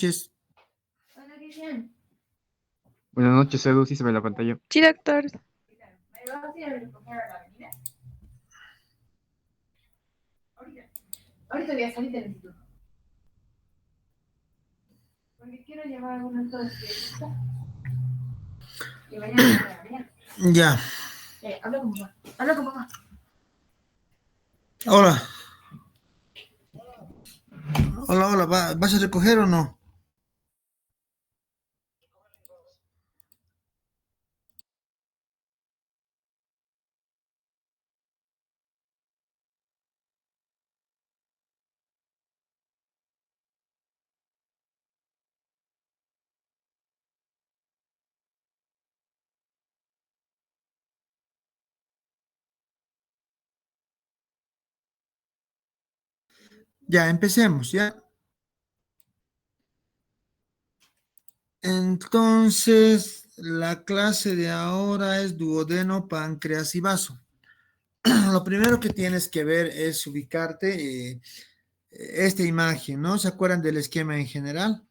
Noches. Hola, Cristian. Buenas noches, Edu, sí se ve la pantalla. Sí, doctor. Ahorita voy a salir del instituto. Porque quiero llevar algunas cosas y mañana. Ya. Habla con papá. Habla con papá. Hola. Hola. ¿Vas a recoger o no? Ya, empecemos, ¿ya? Entonces, la clase de ahora es duodeno, páncreas y vaso. Lo primero que tienes que ver es ubicarte esta imagen, ¿no? ¿Se acuerdan del esquema en general?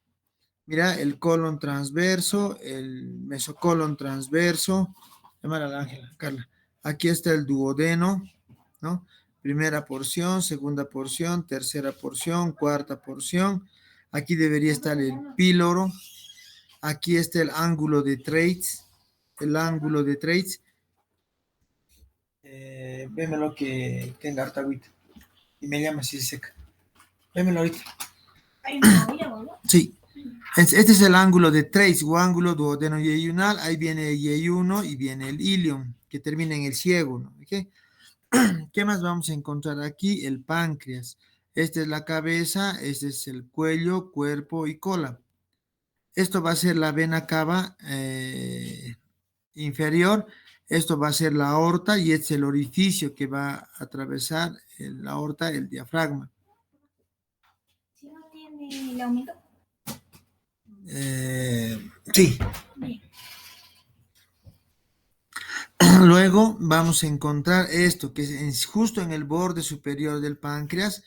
Mira, el colon transverso, el mesocolon transverso. Llamar a la Ángela, Carla. Aquí está el duodeno, ¿no? Primera porción, segunda porción, tercera porción, cuarta porción. Aquí debería estar el píloro. Aquí está el ángulo de Treitz. El ángulo de Treitz. Vémelo que tenga harta agüita. Y me llama si se seca. Vémelo ahorita. Sí. Este es el ángulo de Treitz o ángulo duodeno-yeyunal. Ahí viene el Y1 y viene el ilium, que termina en el ciego, ¿no? ¿Okay? ¿Qué más vamos a encontrar aquí? El páncreas. Esta es la cabeza, este es el cuello, cuerpo y cola. Esto va a ser la vena cava inferior. Esto va a ser la aorta y este es el orificio que va a atravesar la aorta, el diafragma. ¿Si no tiene el aumento? Sí. Bien. Luego vamos a encontrar esto, que es justo en el borde superior del páncreas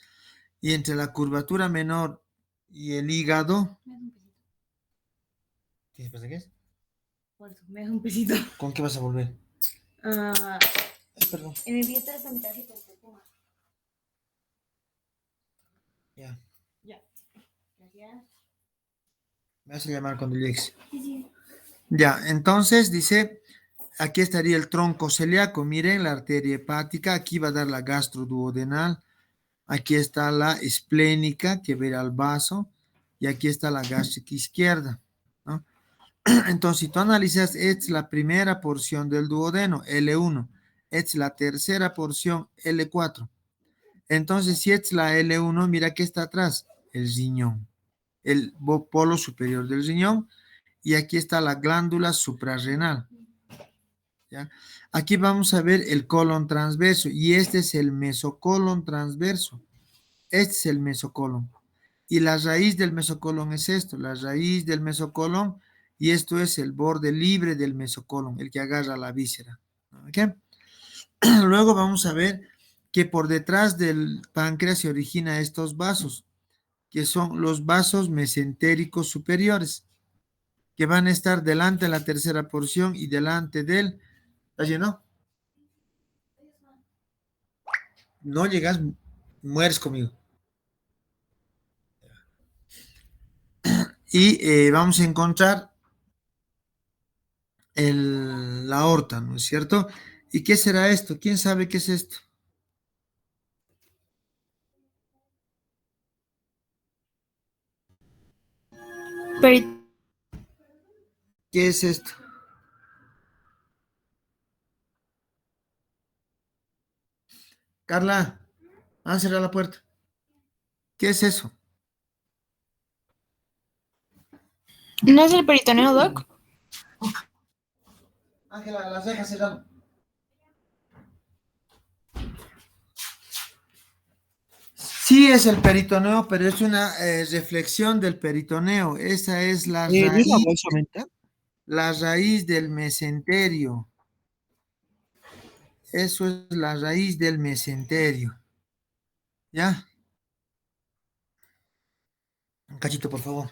y entre la curvatura menor y el hígado. ¿Qué pasa? ¿Qué es? Por eso, me das un pesito. ¿Con qué vas a volver? Perdón. En el billete de sanitario con Puma. Ya. Ya. Gracias. Me vas a llamar cuando llegues. Sí. Ya, entonces dice, aquí estaría el tronco celíaco. Miren, la arteria hepática. Aquí va a dar la gastroduodenal. Aquí está la esplénica que va a ir al vaso. Y aquí está la gástrica izquierda, ¿no? Entonces, si tú analizas, esta es la primera porción del duodeno, L1. Esta es la tercera porción, L4. Entonces, si esta es la L1, mira que está atrás, el riñón, el polo superior del riñón, y aquí está la glándula suprarrenal. ¿Ya? Aquí vamos a ver el colon transverso, y este es el mesocolon transverso. Este es el mesocolon. Y la raíz del mesocolon es esto, la raíz del mesocolon, y esto es el borde libre del mesocolon, el que agarra la víscera. ¿Okay? Luego vamos a ver que por detrás del páncreas se originan estos vasos, que son los vasos mesentéricos superiores, que van a estar delante de la tercera porción y delante del... ¿Está lleno? No llegas, mueres conmigo. Y vamos a encontrar la aorta, ¿no es cierto? ¿Y qué será esto? ¿Quién sabe qué es esto? ¿Qué es esto? Carla, van a cerrar la puerta. ¿Qué es eso? ¿No es el peritoneo, Doc? Ángela, las dejas cerrando. Sí es el peritoneo, pero es una reflexión del peritoneo. Esa es la raíz del mesenterio. Eso es la raíz del mesenterio. ¿Ya? Un cachito, por favor.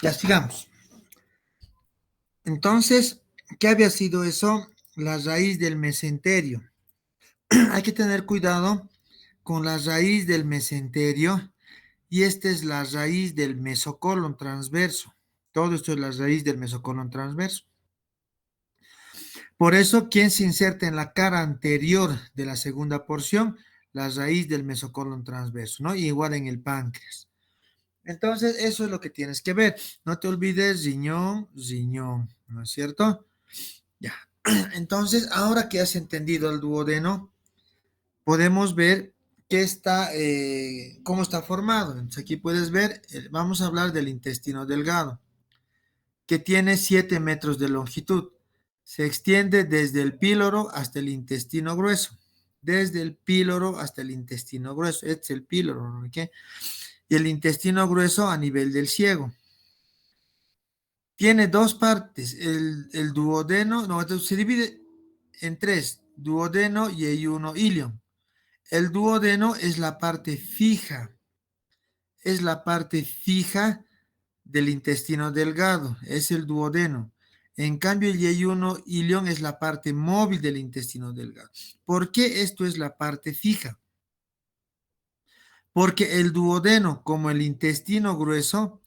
Ya sigamos. Entonces, ¿qué había sido eso? La raíz del mesenterio. Hay que tener cuidado con la raíz del mesenterio y esta es la raíz del mesocolon transverso. Todo esto es la raíz del mesocolon transverso. Por eso, quien se inserta en la cara anterior de la segunda porción, la raíz del mesocolon transverso, ¿no? Igual en el páncreas. Entonces, eso es lo que tienes que ver. No te olvides riñón, riñón, ¿no es cierto? Ya. Entonces, ahora que has entendido el duodeno, podemos ver qué está, cómo está formado. Entonces, aquí puedes ver, vamos a hablar del intestino delgado, que tiene 7 metros de longitud. Se extiende desde el píloro hasta el intestino grueso. Desde el píloro hasta el intestino grueso. Este es el píloro, ¿no? ¿Okay? Y el intestino grueso a nivel del ciego. Tiene dos partes. El duodeno, no, se divide en tres: duodeno y ayuno ilion. El duodeno es la parte fija. Es la parte fija del intestino delgado, es el duodeno. En cambio, el yeyuno ilion es la parte móvil del intestino delgado. ¿Por qué esto es la parte fija? Porque el duodeno, como el intestino grueso,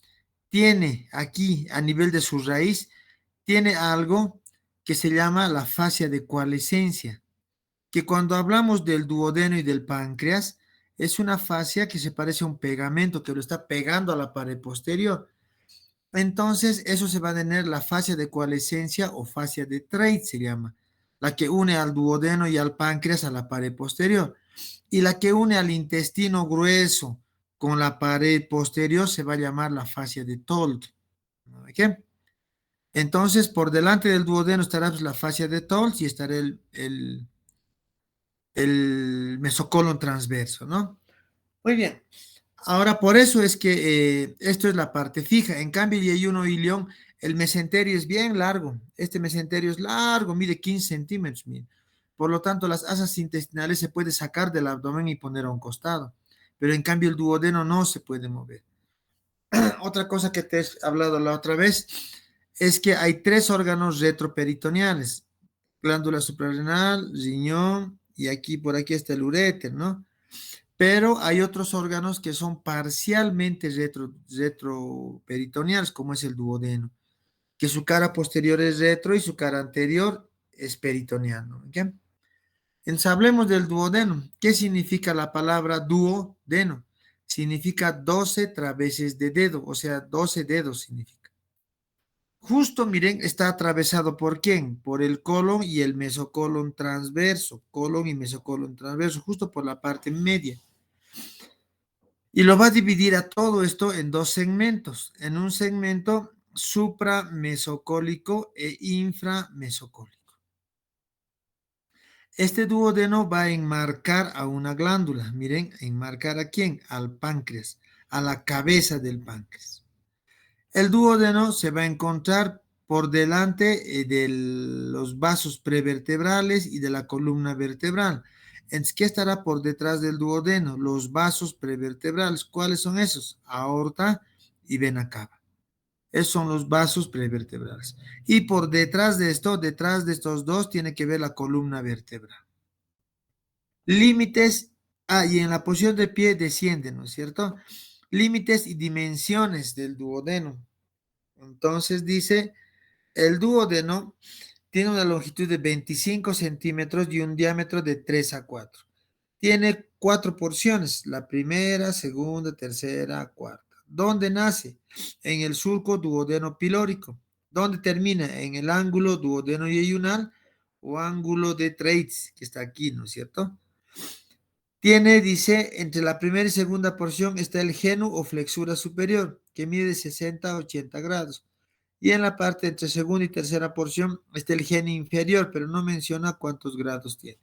tiene aquí, a nivel de su raíz, tiene algo que se llama la fascia de coalescencia, que cuando hablamos del duodeno y del páncreas, es una fascia que se parece a un pegamento que lo está pegando a la pared posterior. Entonces, eso se va a tener la fascia de coalescencia o fascia de Treitz, se llama, la que une al duodeno y al páncreas a la pared posterior. Y la que une al intestino grueso con la pared posterior se va a llamar la fascia de Told. ¿Okay? Entonces, por delante del duodeno estará la fascia de Told y estará el mesocolon transverso, ¿no? Muy bien. Ahora, por eso es que esto es la parte fija. En cambio, el yeyuno ilion, el mesenterio es bien largo. Este mesenterio es largo, mide 15 centímetros. Mide. Por lo tanto, las asas intestinales se puede sacar del abdomen y poner a un costado. Pero en cambio, el duodeno no se puede mover. Otra cosa que te he hablado la otra vez es que hay 3 órganos retroperitoneales: glándula suprarrenal, riñón y aquí, por aquí está el uréter, ¿no? Pero hay otros órganos que son parcialmente retroperitoneales, como es el duodeno, que su cara posterior es retro y su cara anterior es peritoneal, ¿no? ¿Okay? Entonces hablemos del duodeno. ¿Qué significa la palabra duodeno? Significa 12 traveses de dedo, o sea, 12 dedos significa. Justo, miren, está atravesado ¿por quién? Por el colon y el mesocolon transverso, colon y mesocolon transverso, justo por la parte media. Y lo va a dividir a todo esto en 2 segmentos. En un segmento supramesocólico e inframesocólico. Este duodeno va a enmarcar a una glándula. Miren, ¿enmarcar a quién? Al páncreas, a la cabeza del páncreas. El duodeno se va a encontrar por delante de los vasos prevertebrales y de la columna vertebral. Entonces, ¿qué estará por detrás del duodeno? Los vasos prevertebrales. ¿Cuáles son esos? Aorta y vena cava. Esos son los vasos prevertebrales. Y por detrás de esto, detrás de estos dos, tiene que ver la columna vertebral. Límites, y en la posición de pie desciende, ¿no es cierto? Límites y dimensiones del duodeno. Entonces dice, el duodeno tiene una longitud de 25 centímetros y un diámetro de 3 a 4. Tiene 4 porciones, la primera, segunda, tercera, cuarta. ¿Dónde nace? En el surco duodeno pilórico. ¿Dónde termina? En el ángulo duodeno yeyunal o ángulo de Treitz, que está aquí, ¿no es cierto? Tiene, dice, entre la primera y segunda porción está el genu o flexura superior, que mide 60 a 80 grados. Y en la parte entre segunda y tercera porción está el genu inferior, pero no menciona cuántos grados tiene.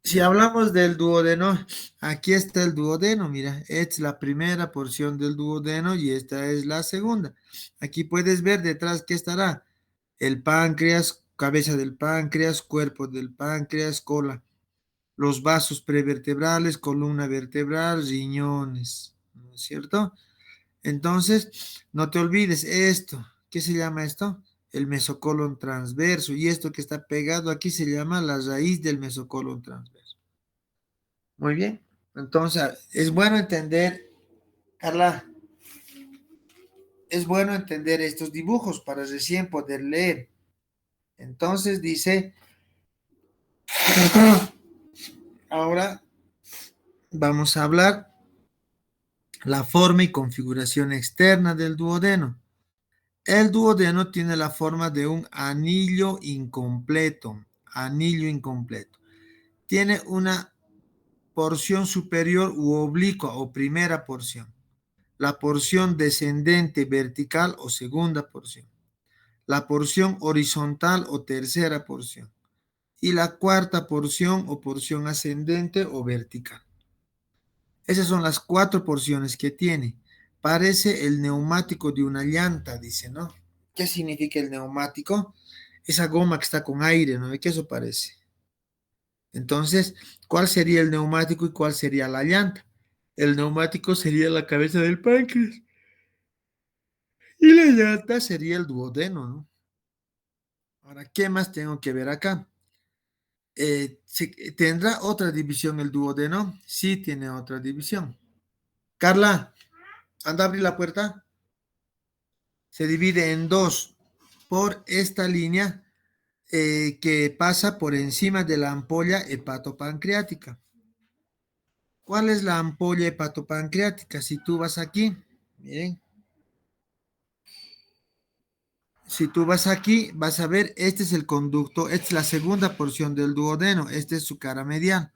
Si hablamos del duodeno, aquí está el duodeno, mira, esta es la primera porción del duodeno y esta es la segunda. Aquí puedes ver detrás que estará el páncreas, cabeza del páncreas, cuerpo del páncreas, cola, los vasos prevertebrales, columna vertebral, riñones, ¿no es cierto? Entonces, no te olvides esto. ¿Qué se llama esto? El mesocolon transverso. Y esto que está pegado aquí se llama la raíz del mesocolon transverso. Muy bien. Entonces, es bueno entender, Carla, es bueno entender estos dibujos para recién poder leer. Entonces dice, ahora vamos a hablar la forma y configuración externa del duodeno. El duodeno tiene la forma de un anillo incompleto. Anillo incompleto. Tiene una porción superior u oblicua o primera porción. La porción descendente vertical o segunda porción. La porción horizontal o tercera porción. Y la cuarta porción o porción ascendente o vertical. Esas son las 4 porciones que tiene. Parece el neumático de una llanta, dice, ¿no? ¿Qué significa el neumático? Esa goma que está con aire, ¿no? ¿Qué eso parece? Entonces, ¿cuál sería el neumático y cuál sería la llanta? El neumático sería la cabeza del páncreas y la llanta sería el duodeno, ¿no? Ahora, ¿qué más tengo que ver acá? ¿Tendrá otra división el duodeno? Sí, tiene otra división. Carla, anda a abrir la puerta. Se divide en dos por esta línea que pasa por encima de la ampolla hepatopancreática. ¿Cuál es la ampolla hepatopancreática? Si tú vas aquí, miren, si tú vas aquí, vas a ver, este es el conducto, esta es la segunda porción del duodeno, este es su cara medial.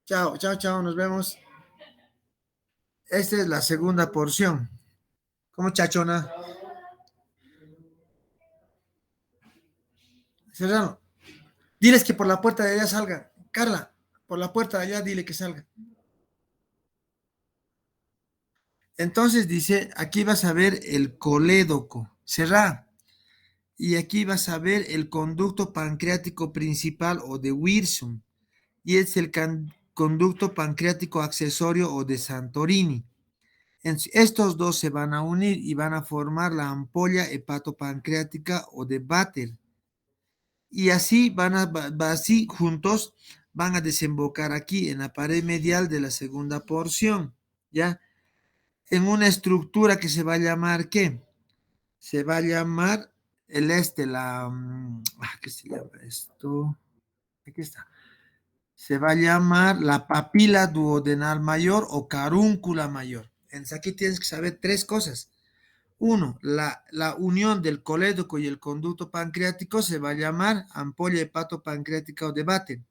Chao, chao, chao, nos vemos. Esta es la segunda porción. ¿Cómo, chachona? Cerrado. Diles que por la puerta de allá salgan. Carla, por la puerta de allá dile que salga. Entonces dice, aquí vas a ver el colédoco, cerrar. Y aquí vas a ver el conducto pancreático principal o de Wilson. Y es el conducto pancreático accesorio o de Santorini. Estos dos se van a unir y van a formar la ampolla hepatopancreática o de Batter. Y así así juntos van a desembocar aquí en la pared medial de la segunda porción, ¿ya? En una estructura que se va a llamar, ¿qué? Se va a llamar ¿qué se llama esto? Aquí está. Se va a llamar la papila duodenal mayor o carúncula mayor. Entonces aquí tienes que saber tres cosas. Uno, la unión del colédoco y el conducto pancreático se va a llamar ampolla hepatopancreática o de Batten.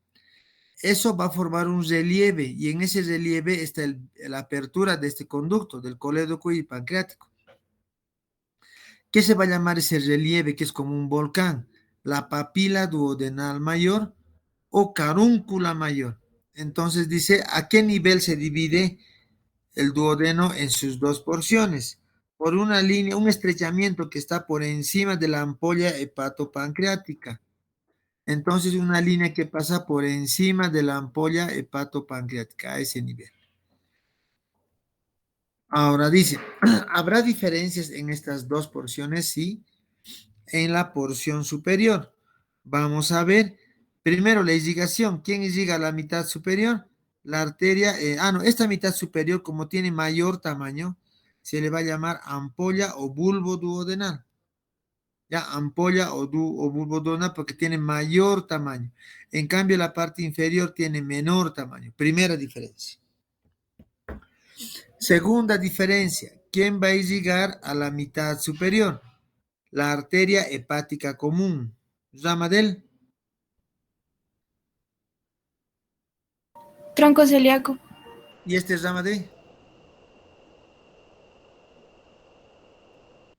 Eso va a formar un relieve y en ese relieve está la apertura de este conducto, del colédoco y pancreático. ¿Qué se va a llamar ese relieve que es como un volcán? La papila duodenal mayor o carúncula mayor. Entonces dice, ¿a qué nivel se divide el duodeno en sus dos porciones? Por una línea, un estrechamiento que está por encima de la ampolla hepatopancreática. Entonces, una línea que pasa por encima de la ampolla hepatopancreática, a ese nivel. Ahora dice, ¿habrá diferencias en estas dos porciones? Sí, en la porción superior. Vamos a ver, primero la irrigación. ¿Quién irriga la mitad superior? La arteria, no, esta mitad superior, como tiene mayor tamaño, se le va a llamar ampolla o bulbo duodenal. Ya, ampolla o bulbo duodenal porque tiene mayor tamaño. En cambio, la parte inferior tiene menor tamaño. Primera diferencia. Segunda diferencia, ¿quién va a irrigar a la mitad superior? La arteria hepática común. Rama del Tronco celíaco. y este es rama de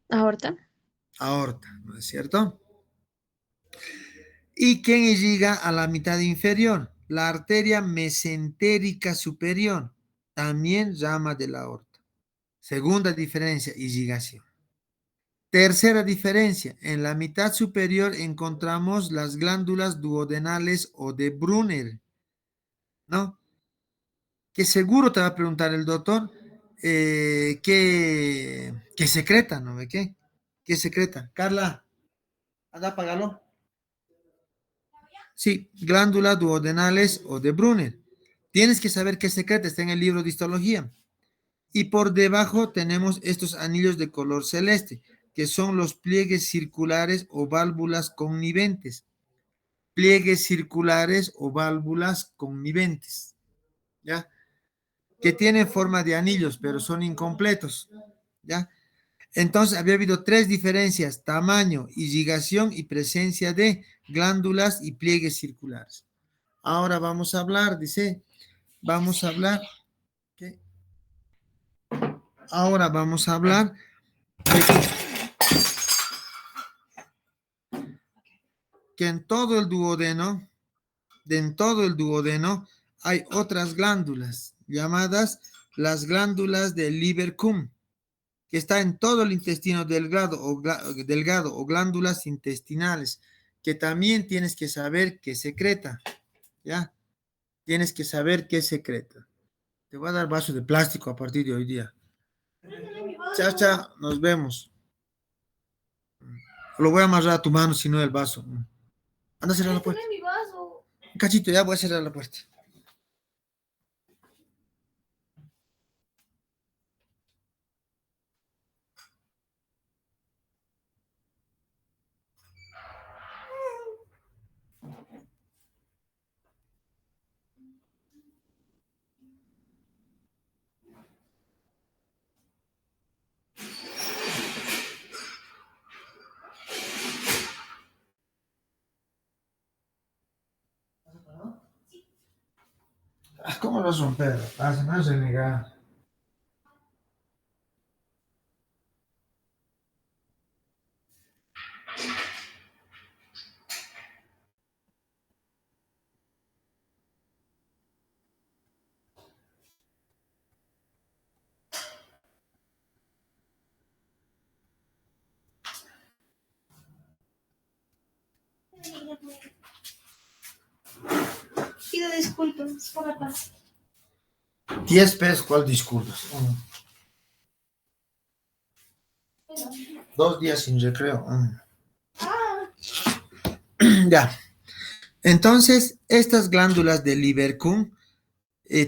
Aorta. aorta, ¿no es cierto? ¿Y quién irriga a la mitad inferior? La arteria mesentérica superior, también rama de la aorta. Segunda diferencia, irrigación. Tercera diferencia, en la mitad superior encontramos las glándulas duodenales o de Brunner, ¿no? Que seguro te va a preguntar el doctor, que secreta, ¿no ve qué? ¿Qué secreta? Carla, anda, apágalo. Sí, glándulas duodenales o de Brunner. Tienes que saber qué secreta, está en el libro de histología. Y por debajo tenemos estos anillos de color celeste, que son los pliegues circulares o válvulas conniventes. Pliegues circulares o válvulas conniventes, ¿ya? Que tienen forma de anillos, pero son incompletos, ¿ya? Entonces, había habido tres diferencias: tamaño, irrigación y presencia de glándulas y pliegues circulares. Ahora vamos a hablar, dice, vamos a hablar, ¿qué? Ahora vamos a hablar que en todo el duodeno, hay otras glándulas llamadas las glándulas del Lieberkühn, que está en todo el intestino delgado o glándulas intestinales, que también tienes que saber qué secreta, ¿ya? Tienes que saber qué secreta. Te voy a dar vaso de plástico a partir de hoy día. Chao, chao, nos vemos. Lo voy a amarrar a tu mano, si no el vaso. Anda a cerrar la puerta. Mi vaso. Un cachito, ya voy a cerrar la puerta. ¿Cómo lo vas a romper? Me vas a renegar. Pido disculpas por la paz. 10 pesos, ¿cuál disculpas? 2 días sin recreo. Ya. Entonces, estas glándulas de Lieberkühn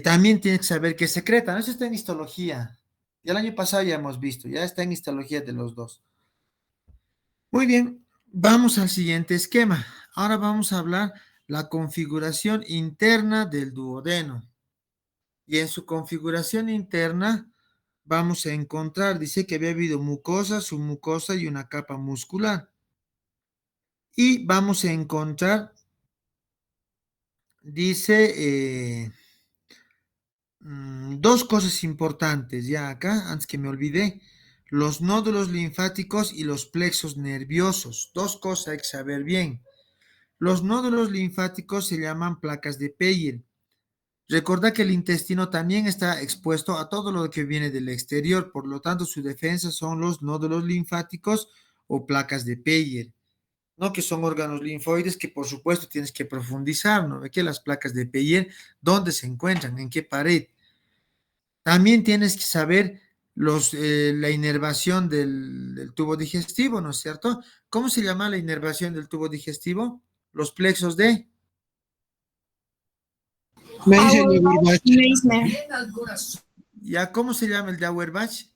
también tienes que saber qué secretan. Eso está en histología. Ya el año pasado ya hemos visto, ya está en histología de los dos. Muy bien, vamos al siguiente esquema. Ahora vamos a hablar la configuración interna del duodeno. Y en su configuración interna vamos a encontrar, dice que había habido mucosa, submucosa y una capa muscular. Y vamos a encontrar, dice, dos cosas importantes ya acá, antes que me olvide: los nódulos linfáticos y los plexos nerviosos. Dos cosas hay que saber bien. Los nódulos linfáticos se llaman placas de Peyer. Recuerda que el intestino también está expuesto a todo lo que viene del exterior, por lo tanto su defensa son los nódulos linfáticos o placas de Peyer, ¿no? Que son órganos linfoides que por supuesto tienes que profundizar, ¿no? Que las placas de Peyer, ¿dónde se encuentran? ¿En qué pared? También tienes que saber la inervación del tubo digestivo, ¿no es cierto? ¿Cómo se llama la inervación del tubo digestivo? Los plexos de Meissner. ¿Ya? ¿Cómo se llama el de Auerbach?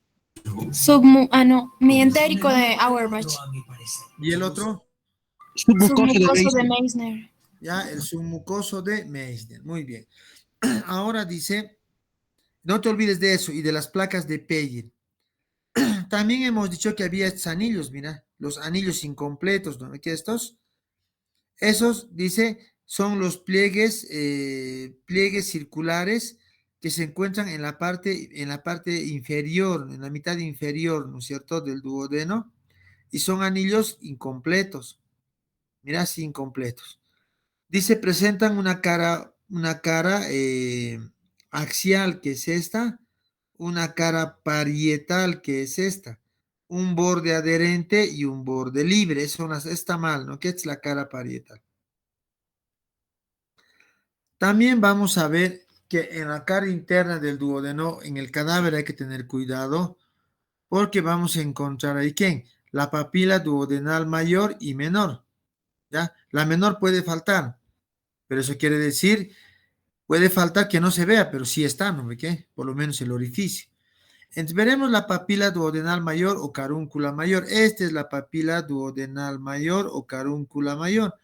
No, mi entérico de Auerbach. ¿Y el otro? Submucoso de Meissner. Ya, el submucoso de Meissner. Muy bien. Ahora dice, no te olvides de eso y de las placas de Peyer. También hemos dicho que había estos anillos, mira, los anillos incompletos, ¿no? ¿Qué estos? Esos, dice, son los pliegues circulares que se encuentran en la parte inferior, en la mitad inferior, ¿no es cierto?, del duodeno, y son anillos incompletos. Mira, así incompletos. Dice, presentan una cara axial, que es esta, una cara parietal, que es esta, un borde adherente y un borde libre. Eso está mal, ¿no? ¿Qué es la cara parietal? También vamos a ver que en la cara interna del duodeno, en el cadáver hay que tener cuidado porque vamos a encontrar ahí, ¿quién? La papila duodenal mayor y menor, ¿ya? La menor puede faltar, pero eso quiere decir, puede faltar que no se vea, pero sí está, ¿no ve qué? Por lo menos el orificio. Entonces veremos la papila duodenal mayor o carúncula mayor. Esta es la papila duodenal mayor o carúncula mayor,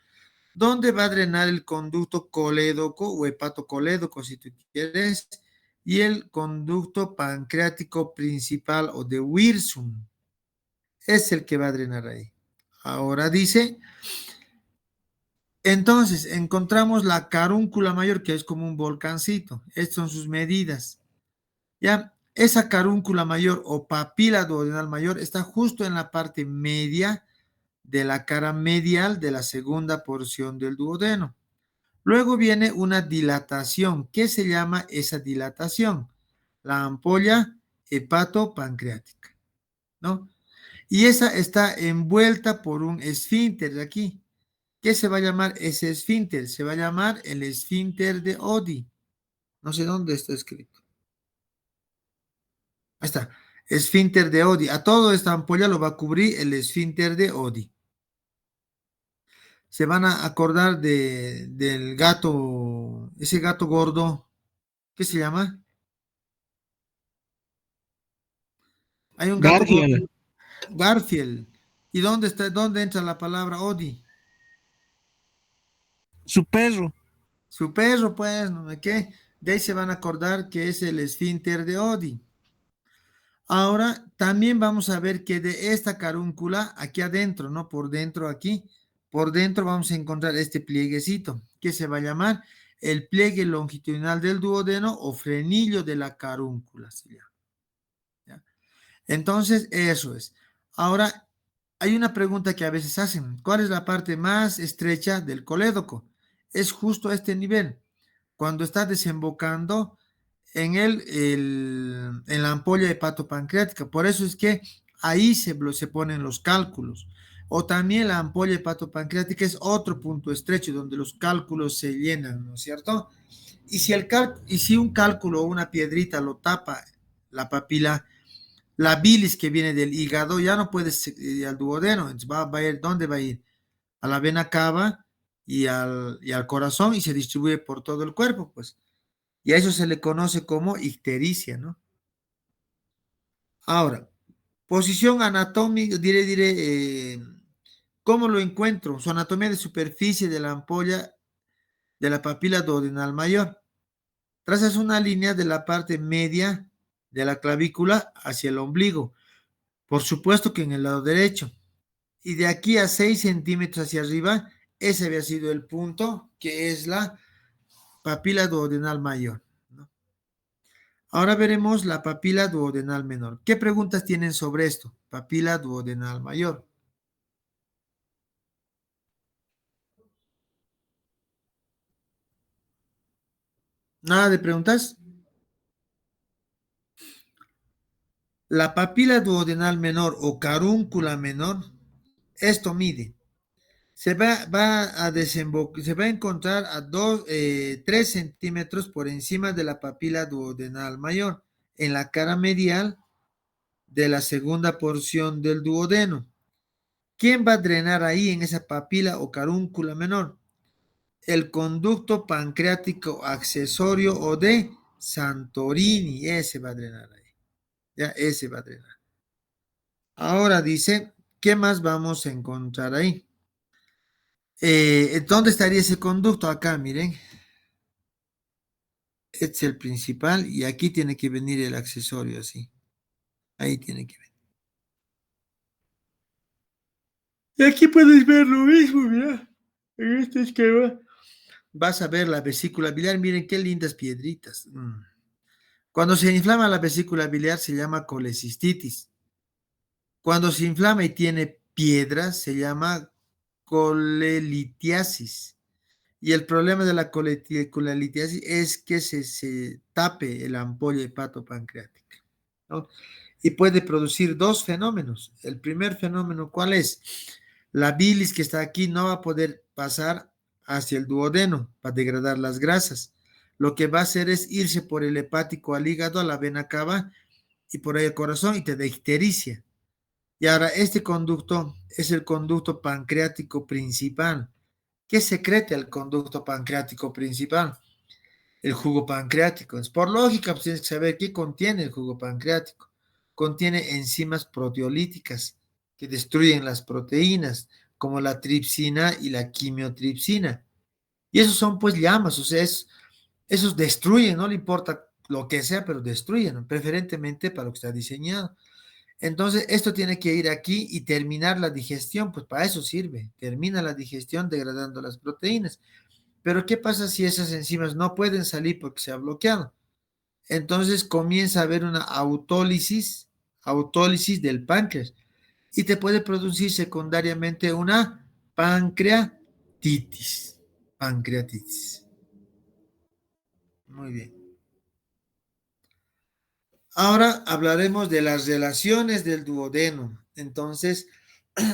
donde va a drenar el conducto colédoco o hepatocolédoco, si tú quieres, y el conducto pancreático principal o de Wirsum. Es el que va a drenar ahí. Ahora dice, entonces encontramos la carúncula mayor, que es como un volcancito. Estas son sus medidas. Ya, esa carúncula mayor o papila duodenal mayor está justo en la parte media de la cara medial de la segunda porción del duodeno. Luego viene una dilatación. ¿Qué se llama esa dilatación? La ampolla hepatopancreática, ¿no? Y esa está envuelta por un esfínter de aquí. ¿Qué se va a llamar ese esfínter? Se va a llamar el esfínter de Oddi. No sé dónde está escrito. Ahí está. Esfínter de Oddi. A toda esta ampolla lo va a cubrir el esfínter de Oddi. Se van a acordar del gato, ese gato gordo. ¿Qué se llama? Hay un gato gordo. Garfield, Garfield. ¿Y dónde está, dónde entra la palabra Oddi? su perro. Su perro, pues, ¿no? ¿De qué? De ahí se van a acordar que es el esfínter de Oddi. Ahora, también vamos a ver que de esta carúncula, aquí adentro, ¿no? Por dentro aquí, por dentro vamos a encontrar este plieguecito, que se va a llamar el pliegue longitudinal del duodeno o frenillo de la carúncula, se llama, ¿ya? Entonces, eso es. Ahora, hay una pregunta que a veces hacen. ¿Cuál es la parte más estrecha del colédoco? Es justo a este nivel. Cuando está desembocando en la ampolla hepatopancreática. Por eso es que ahí se ponen los cálculos. O también la ampolla hepatopancreática es otro punto estrecho donde los cálculos se llenan, ¿no es cierto? Y si un cálculo o una piedrita lo tapa la papila, la bilis que viene del hígado ya no puede ir al duodeno, entonces va a ir, ¿dónde va a ir? A la vena cava y al corazón y se distribuye por todo el cuerpo, pues. Y a eso se le conoce como ictericia, ¿no? Ahora, posición anatómica, ¿cómo lo encuentro? Su anatomía de superficie de la ampolla de la papila duodenal mayor. Trazas una línea de la parte media de la clavícula hacia el ombligo. Por supuesto que en el lado derecho. Y de aquí a 6 centímetros hacia arriba, ese había sido el punto que es la papila duodenal mayor, ¿no? Ahora veremos la papila duodenal menor. ¿Qué preguntas tienen sobre esto? Papila duodenal mayor. ¿Nada de preguntas? La papila duodenal menor o carúncula menor, esto mide. Se va a encontrar a 3 centímetros por encima de la papila duodenal mayor, en la cara medial de la segunda porción del duodeno. ¿Quién va a drenar ahí en esa papila o carúncula menor? El conducto pancreático accesorio o de Santorini, ese va a drenar ahí. Ya, ese va a drenar. Ahora dice, ¿qué más vamos a encontrar ahí? ¿Dónde estaría ese conducto? Acá, miren. Este es el principal y aquí tiene que venir el accesorio así. Ahí tiene que venir. Y aquí puedes ver lo mismo, mira. En este esquema vas a ver la vesícula biliar. Miren qué lindas piedritas. Cuando se inflama la vesícula biliar se llama colecistitis. Cuando se inflama y tiene piedras se llama colelitiasis. Y el problema de la colelitiasis es que se tape el ampolla hepatopancreática, ¿no? Y puede producir dos fenómenos. El primer fenómeno, ¿cuál es? La bilis que está aquí no va a poder pasar hacia el duodeno para degradar las grasas. lo que va a hacer es irse por el hepático al hígado, a la vena cava y por ahí al corazón y te da ictericia. Y ahora este conducto es el conducto pancreático principal. ¿Qué secreta el conducto pancreático principal? El jugo pancreático. Entonces, por lógica, pues tienes que saber qué contiene el jugo pancreático. Contiene enzimas proteolíticas que destruyen las proteínas, como la tripsina y la quimiotripsina. Y esos son pues llamas, o sea, esos destruyen, no le importa lo que sea, pero destruyen, ¿no? Preferentemente para lo que está diseñado. Entonces, esto tiene que ir aquí y terminar la digestión, pues para eso sirve. Termina la digestión degradando las proteínas. Pero ¿qué pasa si esas enzimas no pueden salir porque se ha bloqueado? Entonces comienza a haber una autólisis del páncreas y te puede producir secundariamente una pancreatitis. Pancreatitis. Muy bien. Ahora hablaremos de las relaciones del duodeno. Entonces,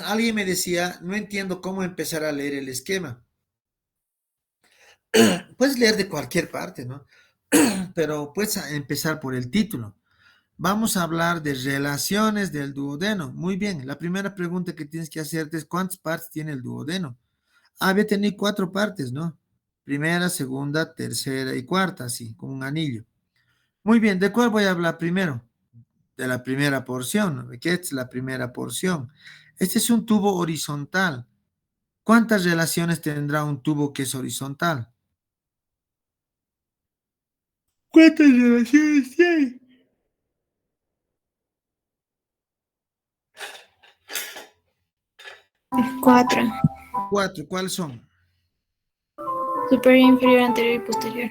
alguien me decía, no entiendo cómo empezar a leer el esquema. Puedes leer de cualquier parte, ¿no? Pero puedes empezar por el título. Vamos a hablar de relaciones del duodeno. Muy bien, la primera pregunta que tienes que hacerte es ¿cuántas partes tiene el duodeno? Había tenido 4 partes, ¿no? Primera, segunda, tercera y cuarta, así, como un anillo. Muy bien, ¿de cuál voy a hablar primero? De la primera porción, ¿no? ¿Qué es la primera porción? Este es un tubo horizontal. ¿Cuántas relaciones tendrá un tubo que es horizontal? ¿Cuántas relaciones tiene? 4. 4, ¿cuáles son? Superior, inferior, anterior y posterior.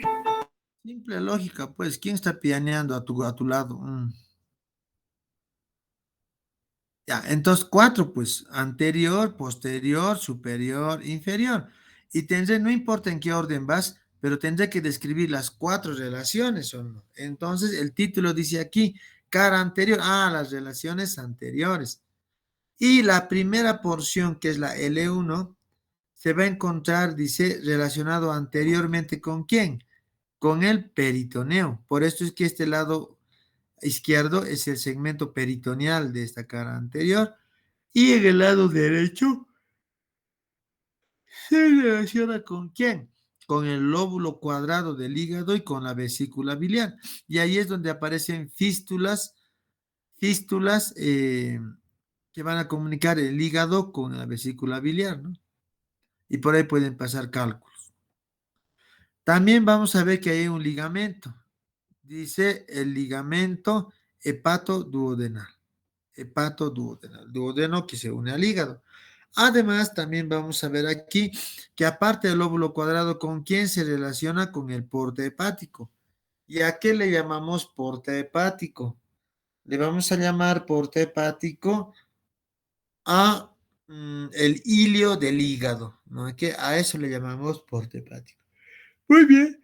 Simple lógica, pues, ¿quién está pianeando a tu lado? Ya, entonces 4, pues, anterior, posterior, superior, inferior. Y tendré, no importa en qué orden vas, pero tendré que describir las 4 relaciones, ¿o no? Entonces, el título dice aquí, cara anterior, las relaciones anteriores. Y la primera porción, que es la L1, se va a encontrar, dice, relacionado anteriormente ¿con quién? Con el peritoneo. Por esto es que este lado izquierdo es el segmento peritoneal de esta cara anterior y en el lado derecho se relaciona ¿con quién? Con el lóbulo cuadrado del hígado y con la vesícula biliar. Y ahí es donde aparecen fístulas que van a comunicar el hígado con la vesícula biliar, ¿no? Y por ahí pueden pasar cálculos. También vamos a ver que hay un ligamento. Dice el ligamento hepatoduodenal. Hepatoduodenal. Duodeno que se une al hígado. Además, también vamos a ver aquí que aparte del lóbulo cuadrado, ¿con quién se relaciona? Con el porte hepático. ¿Y a qué le llamamos porte hepático? Le vamos a llamar porte hepático a el hilio del hígado, ¿no? Que a eso le llamamos porte hepático. Muy bien,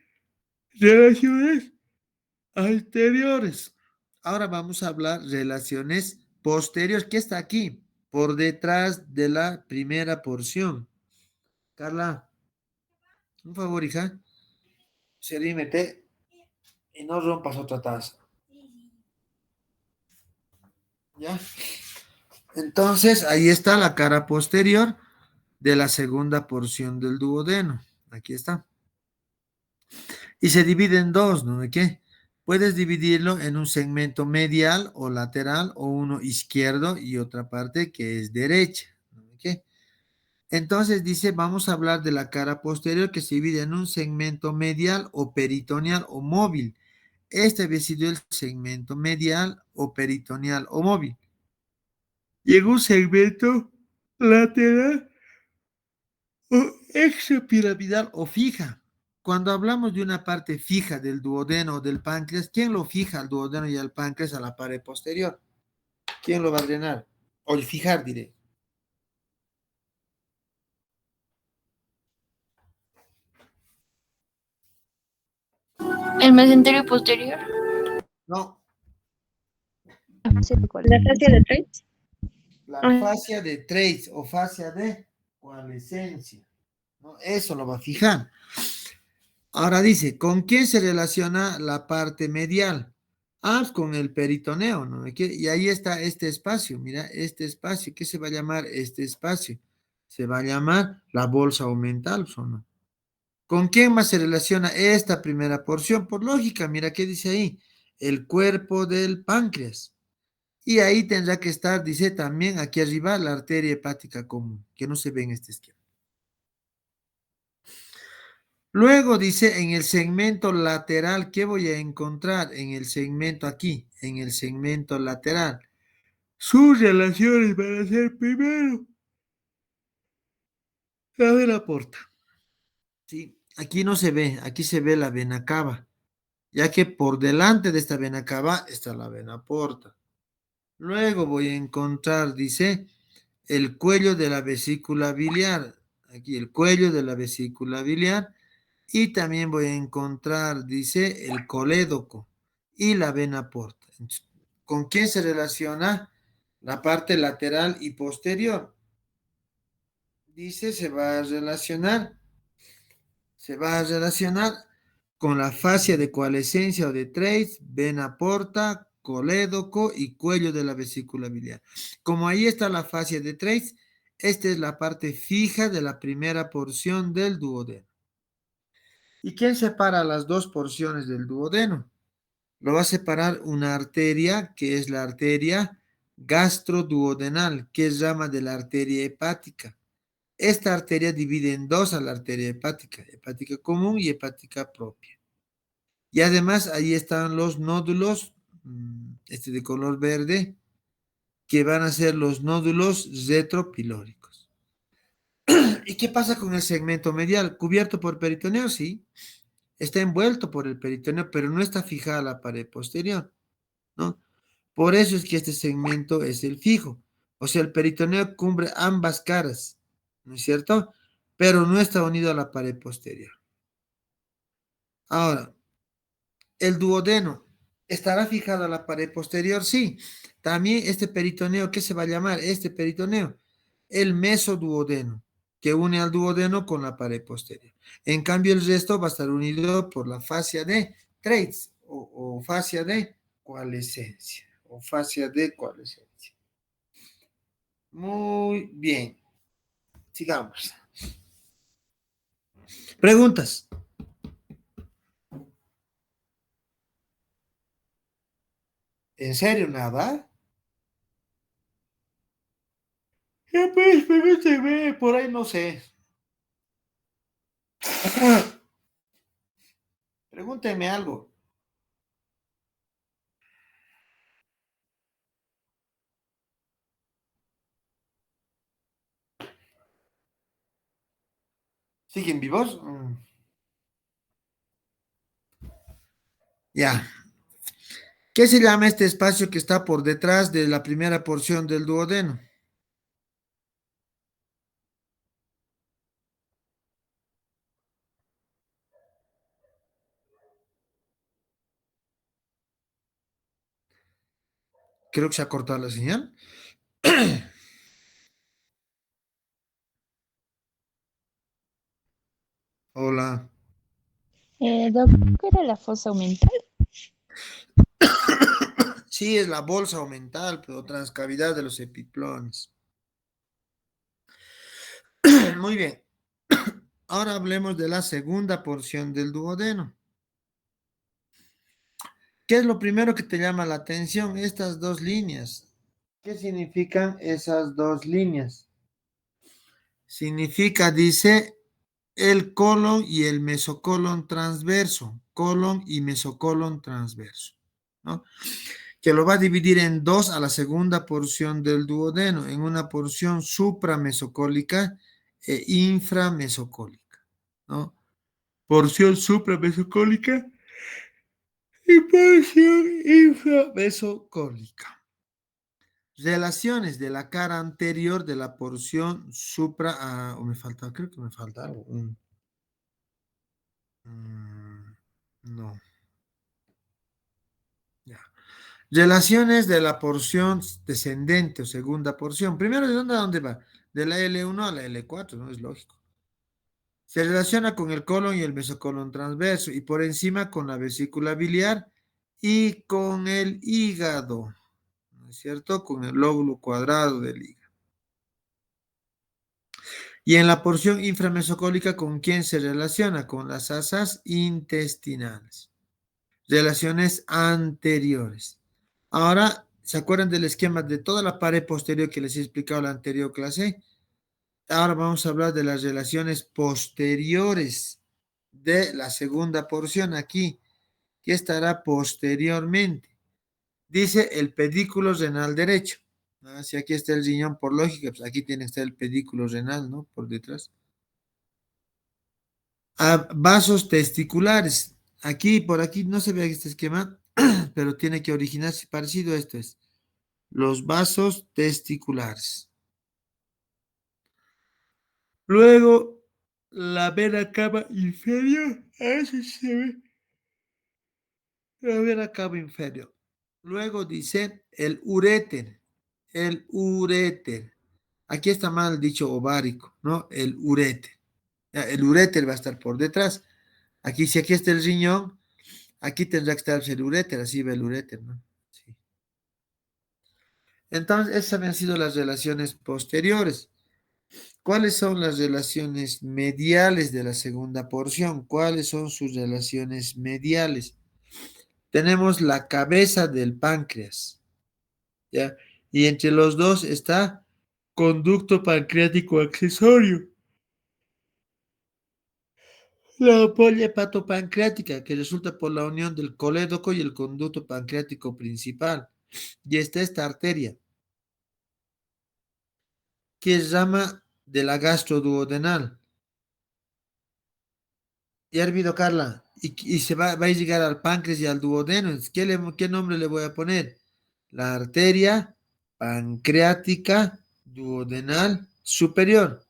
relaciones anteriores. Ahora vamos a hablar relaciones posteriores. ¿Qué está aquí? Por detrás de la primera porción. Carla, un favor, hija. Serímete y no rompas otra taza. ¿Ya? Entonces, ahí está la cara posterior de la segunda porción del duodeno. Aquí está. Y se divide en dos, ¿no? ¿De qué? Puedes dividirlo en un segmento medial o lateral o uno izquierdo y otra parte que es derecha. ¿No? ¿De qué? Entonces dice, vamos a hablar de la cara posterior que se divide en un segmento medial o peritoneal o móvil. Este había sido el segmento medial o peritoneal o móvil. Y en un segmento lateral o extrapiramidal o fija. Cuando hablamos de una parte fija del duodeno o del páncreas, ¿quién lo fija al duodeno y al páncreas a la pared posterior? ¿Quién lo va a drenar? O fijar, diré. El mesenterio posterior. No, La fascia de Treitz. la fascia de Treitz o fascia de coalescencia. ¿No? Eso lo va a fijar. Ahora dice, ¿con quién se relaciona la parte medial? Ah, con el peritoneo, ¿no? Y ahí está este espacio, mira, este espacio, ¿qué se va a llamar este espacio? Se va a llamar la bolsa omental, ¿o no? ¿Con quién más se relaciona esta primera porción? Por lógica, mira qué dice ahí, el cuerpo del páncreas. Y ahí tendrá que estar, dice también aquí arriba, la arteria hepática común, que no se ve en este esquema. Luego dice en el segmento lateral, ¿qué voy a encontrar en el segmento aquí? En el segmento lateral. Sus relaciones van a ser primero la vena porta. Sí, aquí no se ve, aquí se ve la vena cava, ya que por delante de esta vena cava está la vena porta. Luego voy a encontrar, dice, el cuello de la vesícula biliar. Aquí el cuello de la vesícula biliar. Y también voy a encontrar, dice, el colédoco y la vena porta. ¿Con quién se relaciona la parte lateral y posterior? Dice, se va a relacionar con la fascia de coalescencia o de Treitz, vena porta, colédoco y cuello de la vesícula biliar. Como ahí está la fascia de Treitz, esta es la parte fija de la primera porción del duodeno. ¿Y quién separa las dos porciones del duodeno? Lo va a separar una arteria, que es la arteria gastroduodenal, que es rama de la arteria hepática. Esta arteria divide en dos a la arteria hepática, hepática común y hepática propia. Y además ahí están los nódulos, este de color verde, que van a ser los nódulos retropilóricos. ¿Y qué pasa con el segmento medial? ¿Cubierto por peritoneo? Sí. Está envuelto por el peritoneo, pero no está fijada a la pared posterior, ¿no? Por eso es que este segmento es el fijo. O sea, el peritoneo cubre ambas caras, ¿no es cierto? Pero no está unido a la pared posterior. Ahora, el duodeno, ¿estará fijado a la pared posterior? Sí. También este peritoneo, ¿qué se va a llamar? Este peritoneo, el mesoduodeno, que une al duodeno con la pared posterior. En cambio, el resto va a estar unido por la fascia de Treitz o fascia de coalescencia. O fascia de coalescencia. Muy bien. Sigamos. Preguntas. ¿En serio nada? Ya pues, pregúnteme, por ahí no sé. Pregúnteme algo. ¿Siguen vivos? Ya. ¿Qué se llama este espacio que está por detrás de la primera porción del duodeno? Creo que se ha cortado la señal. Hola. ¿Qué era la fosa aumental? Sí, es la bolsa omental, pero transcavidad de los epiplones. Muy bien. Ahora hablemos de la segunda porción del duodeno. ¿Qué es lo primero que te llama la atención? Estas dos líneas. ¿Qué significan esas dos líneas? Significa, dice, el colon y el mesocolon transverso. Colon y mesocolon transverso, ¿no? Que lo va a dividir en dos a la segunda porción del duodeno, en una porción supramesocólica e inframesocólica, ¿no? Porción supramesocólica y porción inframesocólica. Relaciones de la cara anterior de la porción supra, o me falta, creo que me falta algo. No, ya. Relaciones de la porción descendente o segunda porción. Primero, ¿de dónde a dónde va? De la L1 a la L4, ¿no? Es lógico. Se relaciona con el colon y el mesocolon transverso y por encima con la vesícula biliar y con el hígado, ¿no es cierto? Con el lóbulo cuadrado del hígado. Y en la porción inframesocólica, ¿con quién se relaciona? Con las asas intestinales. Relaciones anteriores. Ahora, ¿se acuerdan del esquema de toda la pared posterior que les he explicado en la anterior clase? Ahora vamos a hablar de las relaciones posteriores de la segunda porción aquí, que estará posteriormente. Dice el pedículo renal derecho. Si aquí está el riñón por lógica, pues aquí tiene que estar el pedículo renal, ¿no? Por detrás. Vasos testiculares. Aquí, por aquí, no se ve este esquema, pero tiene que originarse parecido a esto es. Los vasos testiculares. Luego, la vena cava inferior. A ver si se ve. La vena cava inferior. Luego dice el uréter. El uréter. Aquí está mal dicho ovárico, ¿no? El uréter. El uréter va a estar por detrás. Aquí, si aquí está el riñón, aquí tendrá que estar el uréter, así ve el uréter, ¿no? Sí. Entonces, esas habían sido las relaciones posteriores. ¿Cuáles son las relaciones mediales de la segunda porción? ¿Cuáles son sus relaciones mediales? Tenemos la cabeza del páncreas, ¿ya? Y entre los dos está conducto pancreático accesorio. La ampolla hepatopancreática, que resulta por la unión del colédoco y el conducto pancreático principal. Y está esta arteria, que es rama de la gastroduodenal. Ya hervido, Carla. Y se va a llegar al páncreas y al duodeno. ¿Qué nombre le voy a poner? La arteria pancreática duodenal superior,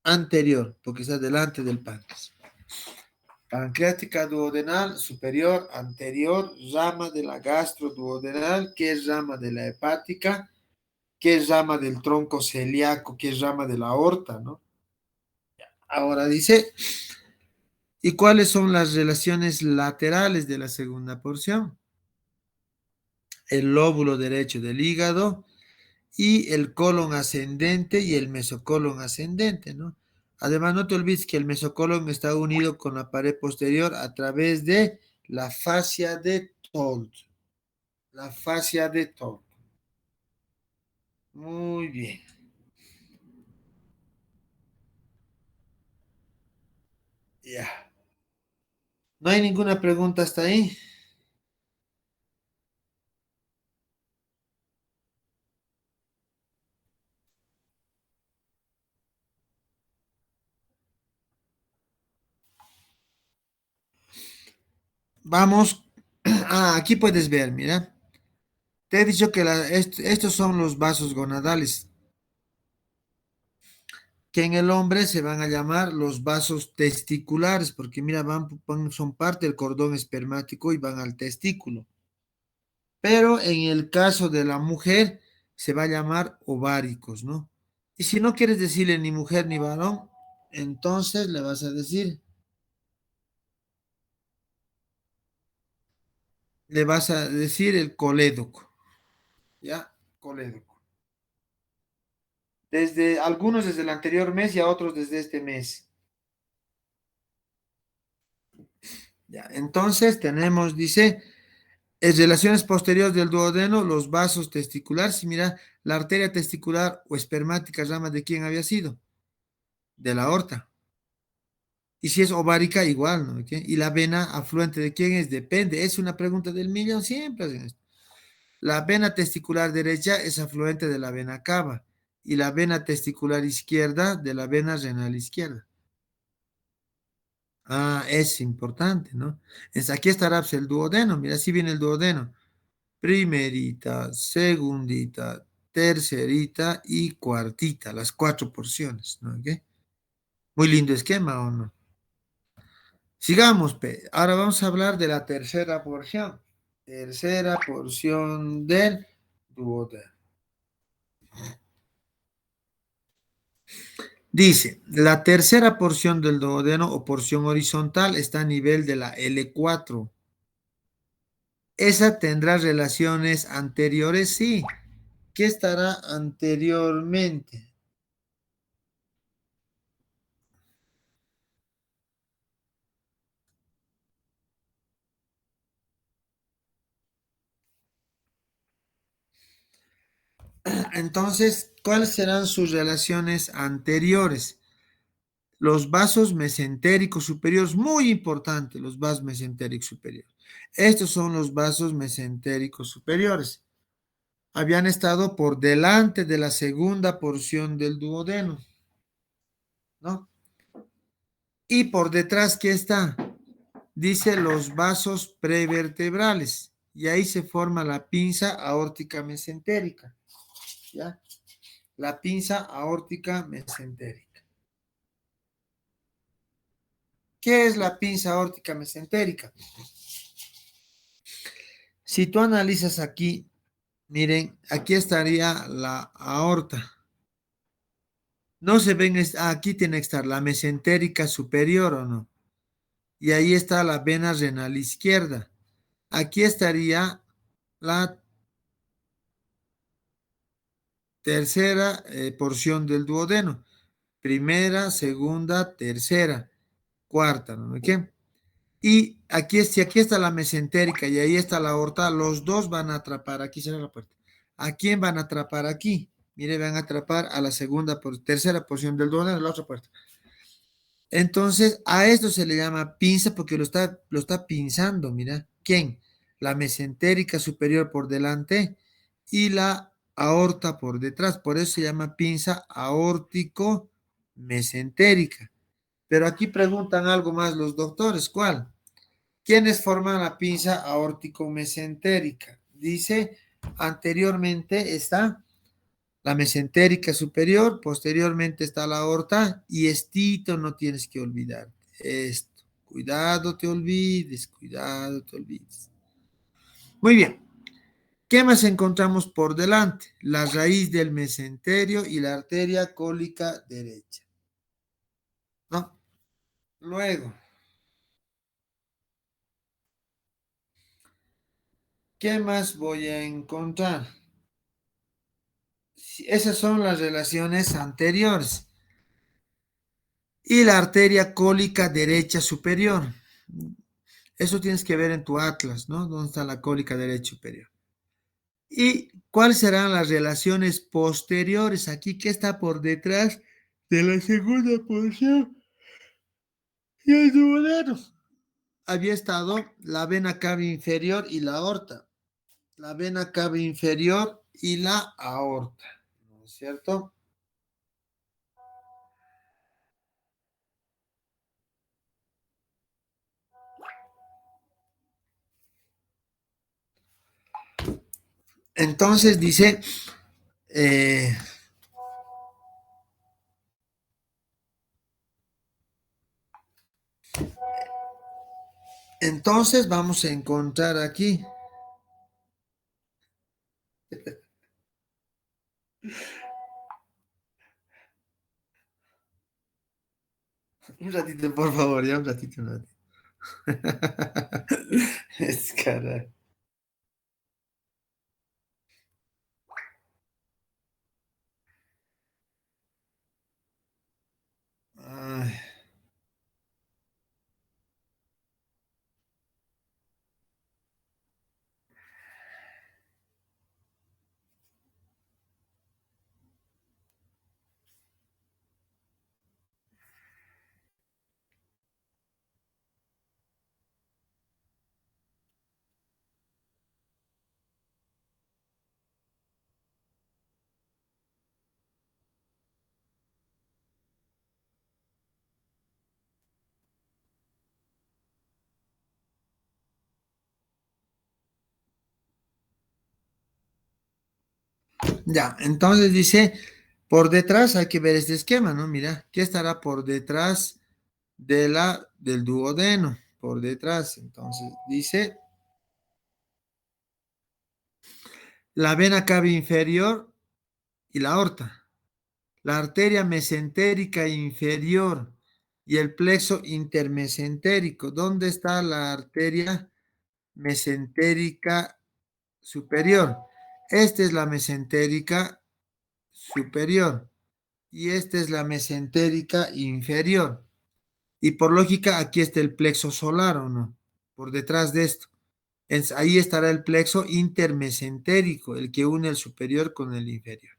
anterior, porque está delante del páncreas. Pancreática duodenal superior, anterior, rama de la gastroduodenal, que es rama de la hepática, que es rama del tronco celíaco, que es rama de la aorta, ¿no? Ahora dice, ¿y cuáles son las relaciones laterales de la segunda porción? El lóbulo derecho del hígado y el colon ascendente y el mesocolon ascendente, ¿no? Además, no te olvides que el mesocolon está unido con la pared posterior a través de la fascia de Told. La fascia de Told. Muy bien. Ya. ¿No hay ninguna pregunta hasta ahí? Vamos. Aquí puedes ver, mira. Te he dicho que estos son los vasos gonadales, que en el hombre se van a llamar los vasos testiculares, porque mira, son parte del cordón espermático y van al testículo. Pero en el caso de la mujer se va a llamar ováricos, ¿no? Y si no quieres decirle ni mujer ni varón, entonces le vas a decir, el colédoco, ¿ya? Colédoco. Desde algunos desde el anterior mes y a otros desde este mes. Ya, entonces tenemos, dice, en relaciones posteriores del duodeno, los vasos testiculares. Y mira, la arteria testicular o espermática, rama de quién había sido, de la aorta. Y si es ovárica, igual, ¿no? ¿Okay? Y la vena afluente de quién es, depende. Es una pregunta del millón, siempre hacen esto. La vena testicular derecha es afluente de la vena cava y la vena testicular izquierda de la vena renal izquierda. Es importante, ¿no? Aquí estará pues, el duodeno. Mira, así viene el duodeno. Primerita, segundita, tercerita y cuartita, las 4 porciones, ¿no? ¿Okay? Muy lindo esquema, ¿o no? Sigamos, P. Ahora vamos a hablar de la tercera porción. Tercera porción del duodeno. Dice, la tercera porción del duodeno o porción horizontal está a nivel de la L4. ¿Esa tendrá relaciones anteriores? Sí. ¿Qué estará anteriormente? Entonces, ¿cuáles serán sus relaciones anteriores? Los vasos mesentéricos superiores, muy importante, los vasos mesentéricos superiores. Estos son los vasos mesentéricos superiores. Habían estado por delante de la segunda porción del duodeno, ¿no? Y por detrás, ¿qué está? Dice los vasos prevertebrales. Y ahí se forma la pinza aórtica mesentérica, ¿ya? La pinza aórtica mesentérica. ¿Qué es la pinza aórtica mesentérica? Si tú analizas aquí, miren, aquí estaría la aorta. No se ven, aquí tiene que estar la mesentérica superior o no. Y ahí está la vena renal izquierda. Aquí estaría la tercera porción del duodeno. Primera, segunda, tercera, cuarta, ¿no? ¿Qué? Y aquí, si aquí está la mesentérica y ahí está la aorta, los dos van a atrapar, aquí será la puerta. ¿A quién van a atrapar aquí? Mire, van a atrapar a la segunda, tercera porción del duodeno, la otra puerta. Entonces, a esto se le llama pinza porque lo está pinzando, mira. ¿Quién? La mesentérica superior por delante y la aorta por detrás. Por eso se llama pinza aórtico-mesentérica. Pero aquí preguntan algo más los doctores. ¿Cuál? ¿Quiénes forman la pinza aórtico-mesentérica? Dice, anteriormente está la mesentérica superior, posteriormente está la aorta y estito no tienes que olvidar. Esto. Cuidado te olvides, cuidado te olvides. Muy bien. ¿Qué más encontramos por delante? La raíz del mesenterio y la arteria cólica derecha. ¿No? Luego, ¿qué más voy a encontrar? Esas son las relaciones anteriores. Y la arteria cólica derecha superior. Eso tienes que ver en tu atlas, ¿no? ¿Dónde está la cólica derecha superior? ¿Y cuáles serán las relaciones posteriores? Aquí, ¿qué está por detrás de la segunda porción? Y el duodeno. Había estado la vena cava inferior y la aorta. La vena cava inferior y la aorta. ¿No es cierto? Entonces dice, eh, entonces vamos a encontrar aquí. Un ratito, por favor, ya un ratito, un ratito. Es cara. Ay. Ya, entonces dice, por detrás hay que ver este esquema, ¿no? Mira, ¿qué estará por detrás del duodeno? Por detrás, entonces dice, la vena cava inferior y la aorta. la arteria mesentérica inferior y el plexo intermesentérico. ¿Dónde está la arteria mesentérica superior? Esta es la mesentérica superior y esta es la mesentérica inferior. Y por lógica, aquí está el plexo solar, ¿o no? Por detrás de esto. Ahí estará el plexo intermesentérico, el que une el superior con el inferior.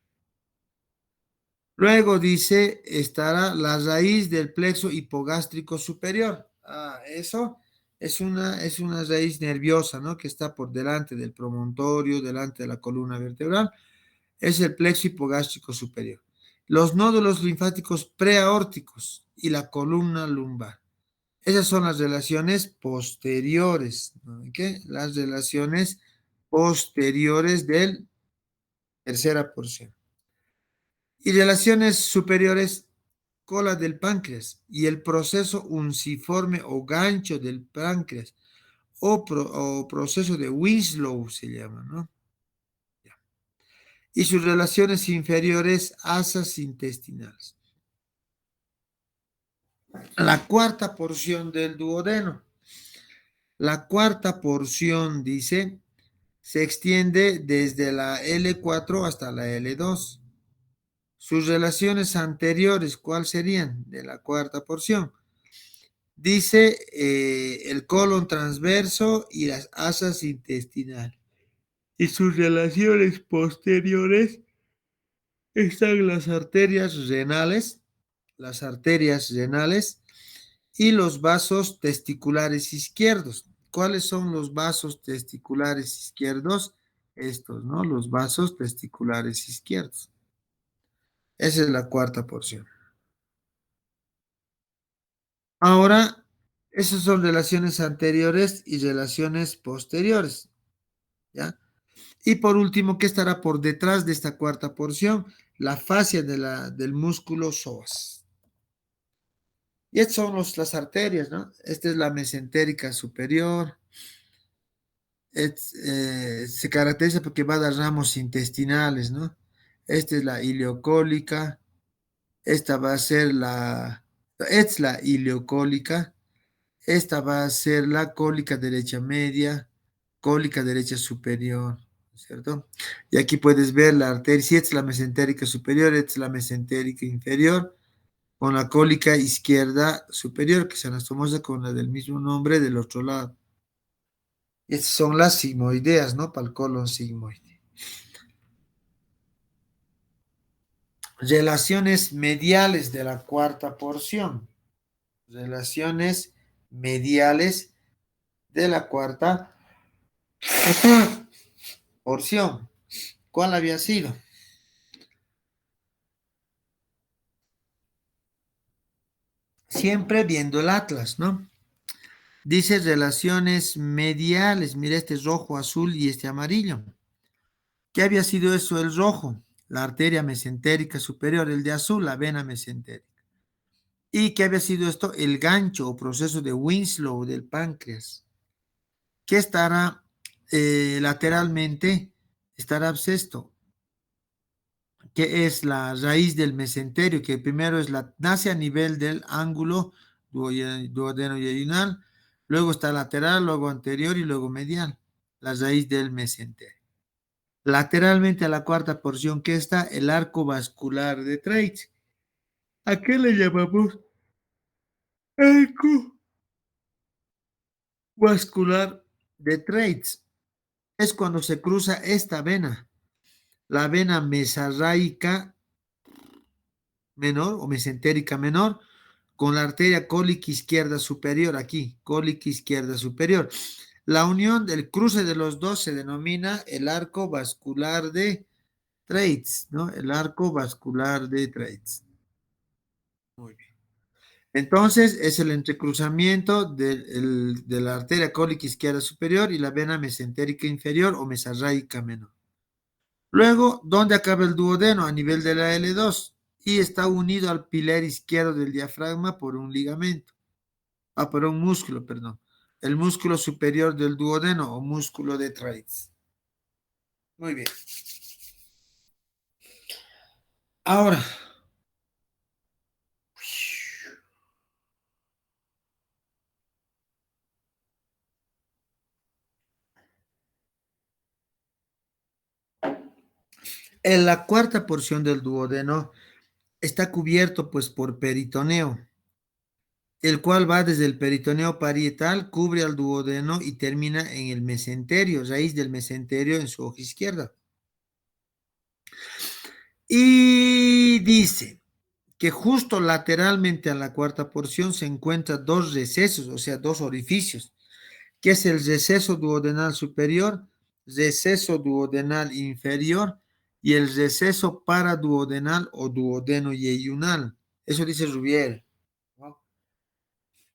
Luego dice, estará la raíz del plexo hipogástrico superior. Eso es una raíz nerviosa, ¿no? Que está por delante del promontorio, delante de la columna vertebral. Es el plexo hipogástrico superior. Los nódulos linfáticos preaórticos y la columna lumbar. Esas son las relaciones posteriores, ¿no? ¿Qué? Las relaciones posteriores del tercera porción. Y relaciones superiores, cola del páncreas y el proceso unciforme o gancho del páncreas o proceso de Winslow se llama, ¿no? Y sus relaciones inferiores, asas intestinales. La cuarta porción del duodeno. La cuarta porción, dice, se extiende desde la L4 hasta la L2. Sus relaciones anteriores, ¿cuáles serían? De la cuarta porción. Dice el colon transverso y las asas intestinales. Y sus relaciones posteriores están las arterias renales y los vasos testiculares izquierdos. ¿Cuáles son los vasos testiculares izquierdos? Estos, ¿no? Los vasos testiculares izquierdos. Esa es la cuarta porción. Ahora, esas son relaciones anteriores y relaciones posteriores, ¿ya? Y por último, ¿qué estará por detrás de esta cuarta porción? La fascia del músculo psoas. Y estas son las arterias, ¿no? Esta es la mesentérica superior. Se caracteriza porque va a dar ramos intestinales, ¿no? Esta es la ileocólica. Esta va a ser es la ileocólica. Esta va a ser la cólica derecha media, cólica derecha superior, ¿cierto? Y aquí puedes ver la arteria, si esta es la mesentérica superior, esta es la mesentérica inferior, con la cólica izquierda superior, que se anastomosa con la del mismo nombre del otro lado. Estas son las sigmoideas, ¿no? Para el colon sigmoide. Relaciones mediales de la cuarta porción. Relaciones mediales de la cuarta porción. ¿Cuál había sido? Siempre viendo el atlas, ¿no? Dice relaciones mediales. Mira, este es rojo, azul y este amarillo. ¿Qué había sido eso? El rojo, la arteria mesentérica superior. El de azul, la vena mesentérica. ¿Y qué había sido esto? El gancho o proceso de Winslow del páncreas. ¿Qué estará lateralmente? Estará abscesto, que es la raíz del mesenterio, que primero nace a nivel del ángulo duodeno-yeyunal, luego está lateral, luego anterior y luego medial, la raíz del mesenterio. Lateralmente a la cuarta porción que está el arco vascular de Treitz. ¿A qué le llamamos arco vascular de Treitz? Es cuando se cruza esta vena, la vena mesarraica menor o mesentérica menor, con la arteria cólica izquierda superior, aquí, cólica izquierda superior. La unión del cruce de los dos se denomina el arco vascular de Treitz, ¿no? El arco vascular de Treitz. Muy bien. Entonces, es el entrecruzamiento de la arteria cólica izquierda superior y la vena mesentérica inferior o mesarraica menor. Luego, ¿dónde acaba el duodeno? A nivel de la L2 y está unido al pilar izquierdo del diafragma por un ligamento. Por un músculo, perdón. El músculo superior del duodeno o músculo de Treitz. Muy bien. Ahora, En la cuarta porción del duodeno está cubierto pues por peritoneo, el cual va desde el peritoneo parietal, cubre al duodeno y termina en el mesenterio, raíz del mesenterio en su hoja izquierda. Y dice que justo lateralmente a la cuarta porción se encuentran dos recesos, o sea, dos orificios, que es el receso duodenal superior, receso duodenal inferior y el receso paraduodenal o duodeno yeyunal. Eso dice Rubier.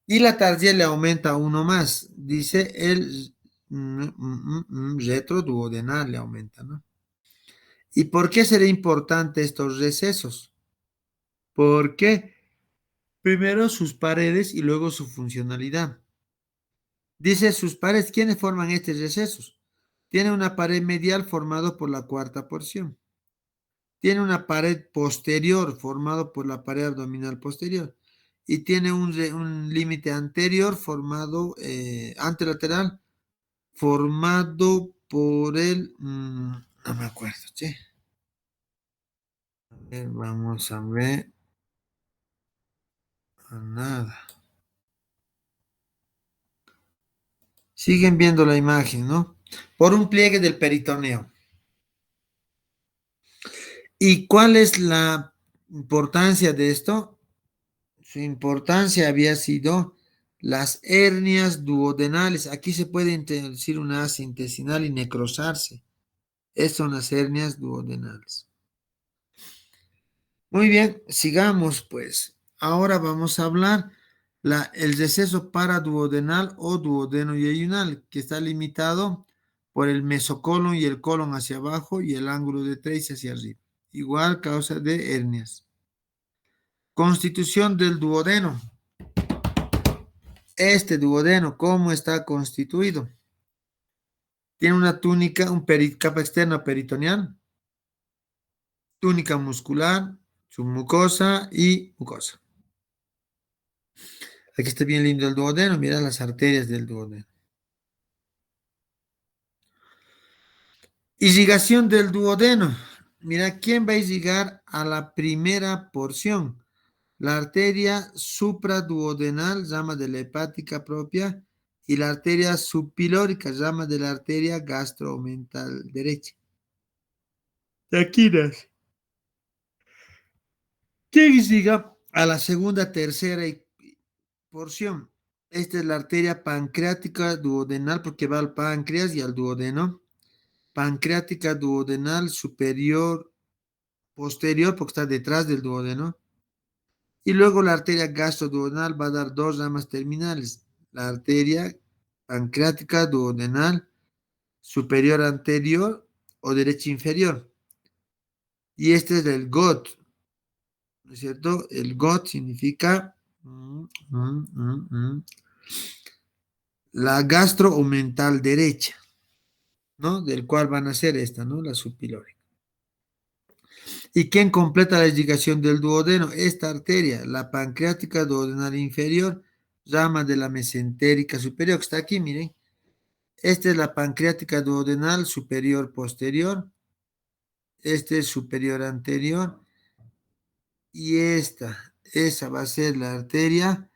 Y la tarjeta le aumenta uno más, dice el retroduodenal le aumenta, ¿no? ¿Y por qué será importante estos recesos? Porque primero sus paredes y luego su funcionalidad. Dice sus paredes, ¿quiénes forman estos recesos? Tiene una pared medial formado por la cuarta porción. Tiene una pared posterior formado por la pared abdominal posterior. Y tiene un límite anterior formado, anterolateral, formado por el, no me acuerdo, che. A ver, vamos a ver. Nada. Siguen viendo la imagen, ¿no? Por un pliegue del peritoneo. ¿Y cuál es la importancia de esto? Su importancia había sido las hernias duodenales. Aquí se puede introducir una asa intestinal y necrosarse. Estas son las hernias duodenales. Muy bien, sigamos pues. Ahora vamos a hablar el receso paraduodenal o duodeno yeyunal, que está limitado por el mesocolon y el colon hacia abajo y el ángulo de Tracy hacia arriba. Igual causa de hernias. Constitución del duodeno. Este duodeno, ¿cómo está constituido? Tiene una túnica, capa externa peritoneal, túnica muscular, submucosa y mucosa. Aquí está bien lindo el duodeno, mira las arterias del duodeno. Irrigación del duodeno. Mira, ¿quién va a irrigar a la primera porción? La arteria supraduodenal, rama de la hepática propia, y la arteria subpilórica, rama de la arteria gastroomental derecha. Taquinas. ¿Quién irriga a la segunda, tercera porción? Esta es la arteria pancreática duodenal porque va al páncreas y al duodeno. Pancreática duodenal superior, posterior porque está detrás del duodeno. Y luego la arteria gastroduodenal va a dar dos ramas terminales. La arteria pancreática duodenal superior anterior o derecha inferior. Y este es el GOT, ¿no es cierto? El GOT significa la gastroomental derecha, ¿no? Del cual van a ser esta, ¿no? La subpilórica. ¿Y quién completa la irrigación del duodeno? Esta arteria, la pancreática duodenal inferior, rama de la mesentérica superior, que está aquí, miren. Esta es la pancreática duodenal superior posterior. Este es superior anterior. Y esa va a ser la arteria.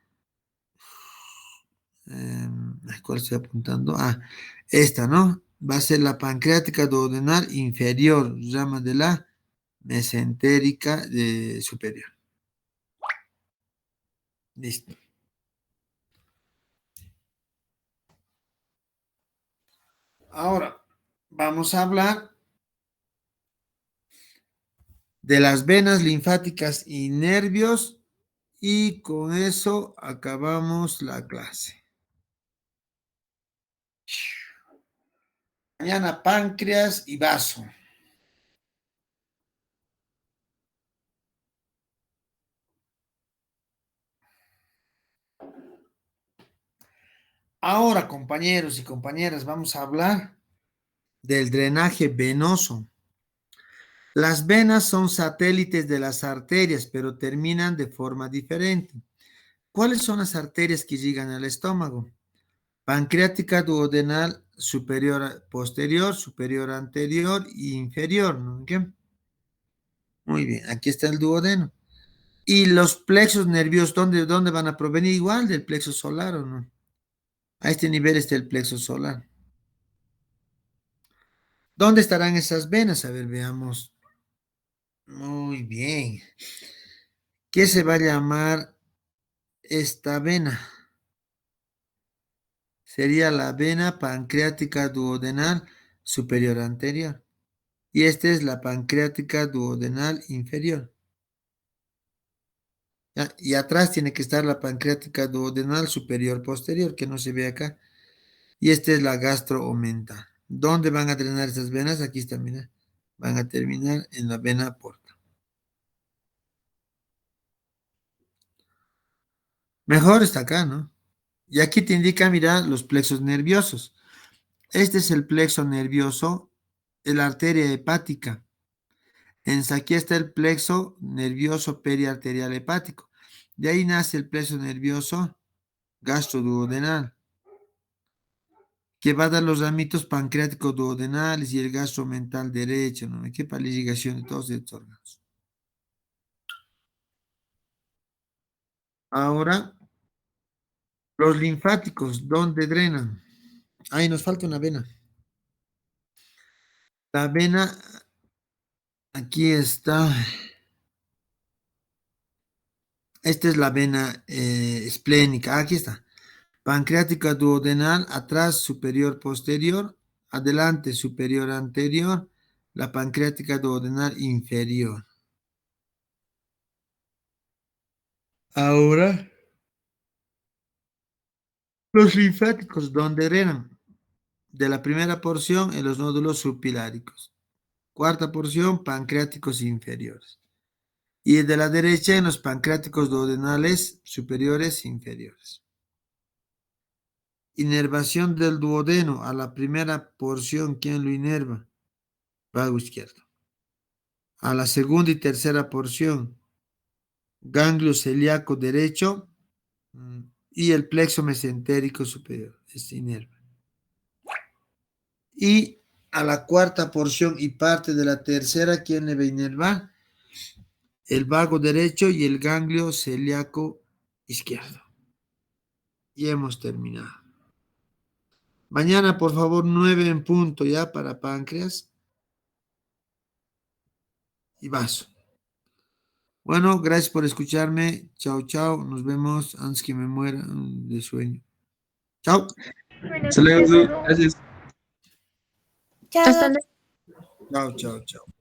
¿Cuál estoy apuntando? Esta, ¿no? Va a ser la pancreática duodenal inferior, rama de la mesentérica superior. Listo. Ahora vamos a hablar de las venas linfáticas y nervios y con eso acabamos la clase. Mañana páncreas y vaso. Ahora, compañeros y compañeras, vamos a hablar del drenaje venoso. Las venas son satélites de las arterias, pero terminan de forma diferente. ¿Cuáles son las arterias que llegan al estómago? Pancreática duodenal superior posterior, superior anterior e inferior, ¿no? ¿Qué? Muy bien, aquí está el duodeno. ¿Y los plexos nerviosos, dónde van a provenir? Igual del plexo solar, ¿o no? A este nivel está el plexo solar. ¿Dónde estarán esas venas? A ver, veamos. Muy bien. ¿Qué se va a llamar esta vena? Sería la vena pancreática duodenal superior anterior. Y esta es la pancreática duodenal inferior. ¿Ya? Y atrás tiene que estar la pancreática duodenal superior posterior, que no se ve acá. Y esta es la gastroomental. ¿Dónde van a drenar esas venas? Aquí está, mira. Van a terminar en la vena porta. Mejor está acá, ¿no? Y aquí te indica, mira, los plexos nerviosos. Este es el plexo nervioso, la arteria hepática. Aquí está el plexo nervioso periarterial hepático. De ahí nace el plexo nervioso gastroduodenal, que va a dar los ramitos pancreáticos duodenales y el gastromental derecho, ¿no? Qué para la irrigación de todos estos órganos. Ahora, los linfáticos, ¿dónde drenan? Ahí nos falta una vena. La vena, aquí está. Esta es la vena esplénica. Aquí está. Pancreática duodenal, atrás superior posterior, adelante superior anterior, la pancreática duodenal inferior. Ahora, los linfáticos, ¿dónde drenan? De la primera porción en los nódulos subpiláricos. Cuarta porción, pancreáticos inferiores. Y de la derecha en los pancreáticos duodenales superiores e inferiores. Inervación del duodeno a la primera porción, ¿quién lo inerva? Vago izquierdo. A la segunda y tercera porción, ganglio celíaco derecho y el plexo mesentérico superior. Es inerva. Y a la cuarta porción y parte de la tercera, ¿quién le va a inervar? El vago derecho y el ganglio celíaco izquierdo. Y hemos terminado. Mañana, por favor, 9 en punto ya para páncreas y vaso. Bueno, gracias por escucharme. Chao, chao. Nos vemos antes que me muera de sueño. Chao. Buenas Hasta luego, noches, Edu. Edu. Gracias. Chao. Hasta luego. Chao, chao, chao.